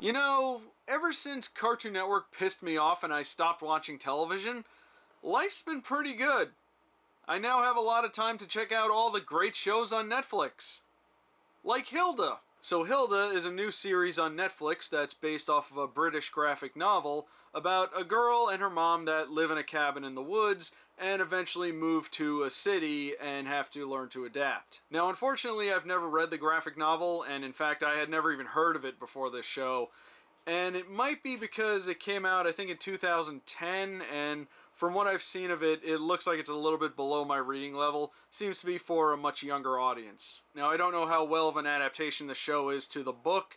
You know, ever since Cartoon Network pissed me off and I stopped watching television, life's been pretty good. I now have a lot of time to check out all the great shows on Netflix. Like Hilda. So Hilda is a new series on Netflix that's based off of a British graphic novel about a girl and her mom that live in a cabin in the woods and eventually move to a city and have to learn to adapt. Now, unfortunately, I've never read the graphic novel, and in fact, I had never even heard of it before this show. And it might be because it came out, I think, in 2010, and from what I've seen of it, it looks like it's a little bit below my reading level. Seems to be for a much younger audience. Now, I don't know how well of an adaptation the show is to the book,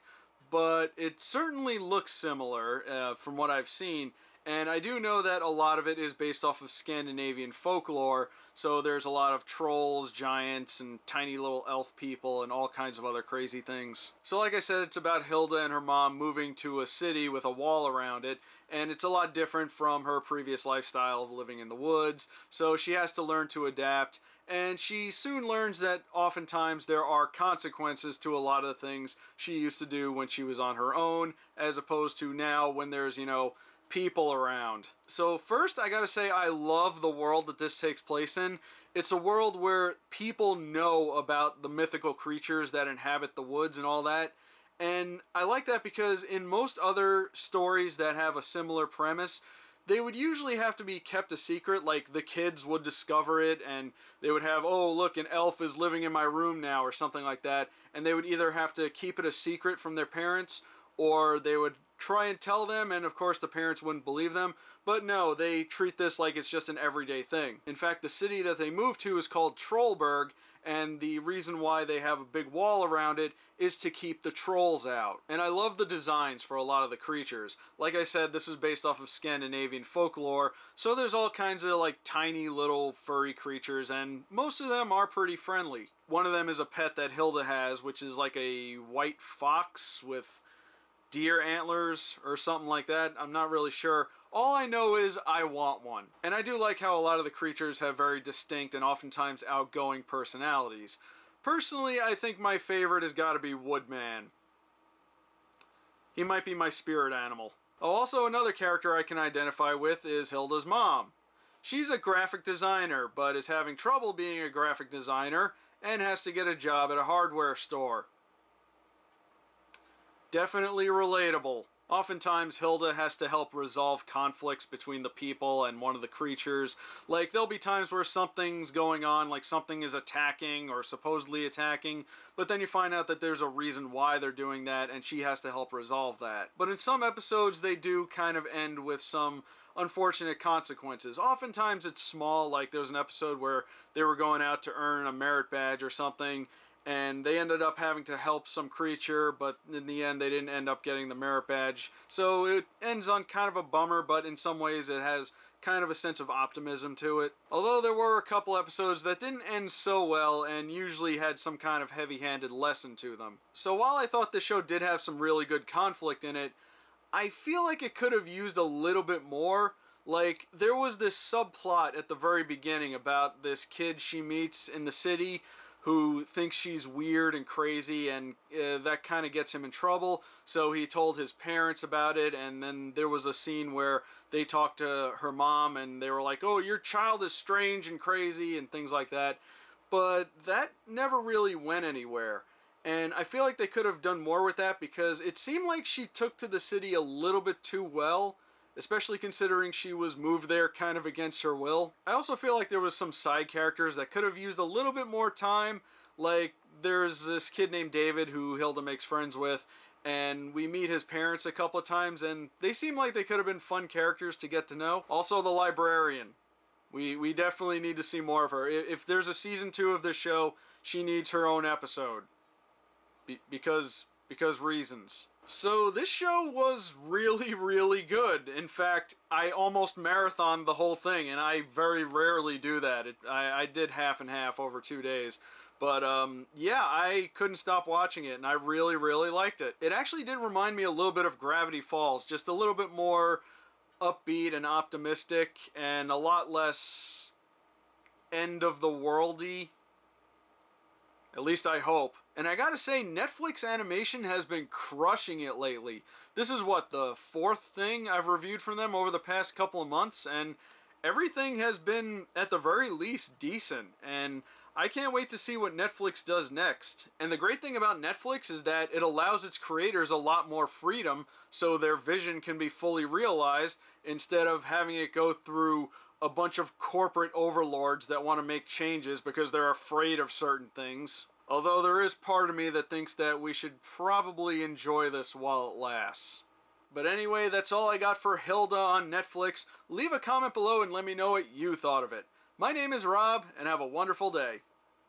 but it certainly looks similar from what I've seen. And I do know that a lot of it is based off of Scandinavian folklore, so there's a lot of trolls, giants, and tiny little elf people, and all kinds of other crazy things. So like I said, it's about Hilda and her mom moving to a city with a wall around it, and it's a lot different from her previous lifestyle of living in the woods, so she has to learn to adapt, and she soon learns that oftentimes there are consequences to a lot of the things she used to do when she was on her own, as opposed to now when there's, people around. So first, I gotta say, I love the world that this takes place in. It's a world where people know about the mythical creatures that inhabit the woods and all that. And I like that because in most other stories that have a similar premise, they would usually have to be kept a secret, like the kids would discover it and they would have, oh look, an elf is living in my room now or something like that, and they would either have to keep it a secret from their parents or they would try and tell them, and of course the parents wouldn't believe them. But no, they treat this like it's just an everyday thing. In fact, the city that they moved to is called Trollberg, and the reason why they have a big wall around it is to keep the trolls out. And I love the designs for a lot of the creatures. Like I said, this is based off of Scandinavian folklore, so there's all kinds of like tiny little furry creatures, and most of them are pretty friendly. One of them is a pet that Hilda has, which is like a white fox with deer antlers or something like that. I'm not really sure. All I know is I want one. And I do like how a lot of the creatures have very distinct and oftentimes outgoing personalities. Personally, I think my favorite has got to be Woodman. He might be my spirit animal. Oh, also another character I can identify with is Hilda's mom. She's a graphic designer, but is having trouble being a graphic designer and has to get a job at a hardware store. Definitely relatable. Oftentimes, Hilda has to help resolve conflicts between the people and one of the creatures. Like, there'll be times where something's going on, like something is attacking or supposedly attacking, but then you find out that there's a reason why they're doing that, and she has to help resolve that. But in some episodes, they do kind of end with some unfortunate consequences. Oftentimes, it's small, like there's an episode where they were going out to earn a merit badge or something, and they ended up having to help some creature, but in the end they didn't end up getting the merit badge. So it ends on kind of a bummer, but in some ways it has kind of a sense of optimism to it. Although there were a couple episodes that didn't end so well and usually had some kind of heavy-handed lesson to them. So while I thought this show did have some really good conflict in it, I feel like it could have used a little bit more. Like, there was this subplot at the very beginning about this kid she meets in the city who thinks she's weird and crazy, and that kind of gets him in trouble. So he told his parents about it, and then there was a scene where they talked to her mom, and they were like, oh, your child is strange and crazy, and things like that. But that never really went anywhere. And I feel like they could have done more with that, because it seemed like she took to the city a little bit too well, especially considering she was moved there kind of against her will. I also feel like there was some side characters that could have used a little bit more time. Like, there's this kid named David who Hilda makes friends with, and we meet his parents a couple of times, and they seem like they could have been fun characters to get to know. Also, the librarian. We definitely need to see more of her. If there's a season 2 of this show, she needs her own episode. Because reasons. So this show was really, really good. In fact, I almost marathoned the whole thing, and I very rarely do that. I did half and half over 2 days. But yeah, I couldn't stop watching it, and I really, really liked it. It actually did remind me a little bit of Gravity Falls, just a little bit more upbeat and optimistic, and a lot less end-of-the-worldy. At least I hope. And I gotta say, Netflix animation has been crushing it lately. This is what, the fourth thing I've reviewed from them over the past couple of months, and everything has been, at the very least, decent, and I can't wait to see what Netflix does next. And the great thing about Netflix is that it allows its creators a lot more freedom so their vision can be fully realized instead of having it go through a bunch of corporate overlords that want to make changes because they're afraid of certain things. Although there is part of me that thinks that we should probably enjoy this while it lasts. But anyway, that's all I got for Hilda on Netflix. Leave a comment below and let me know what you thought of it. My name is Rob, and have a wonderful day.